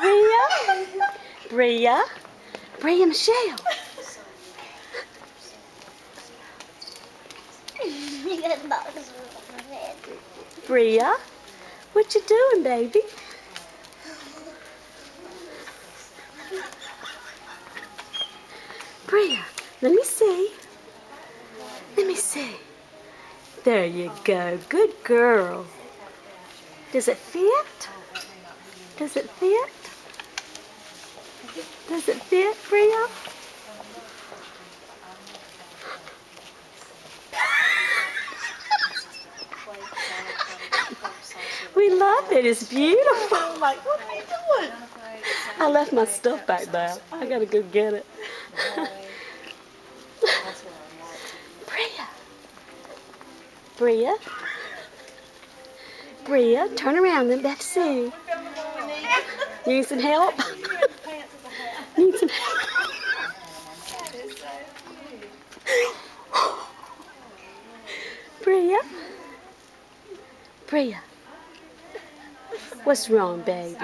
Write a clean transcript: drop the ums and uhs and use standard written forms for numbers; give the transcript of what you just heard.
Bria? Bria? Bria Michelle? Bria? What you doing, baby? Bria, let me see. Let me see. There you go. Good girl. Does it fit? Does it fit? Does it fit, Bria? We love it. It's beautiful. I'm like, what are you doing? I left my stuff back there. I gotta go get it. Bria. Bria. Bria, turn around and let's see. You Need some help? Need some help? Bria? Bria? What's wrong, baby?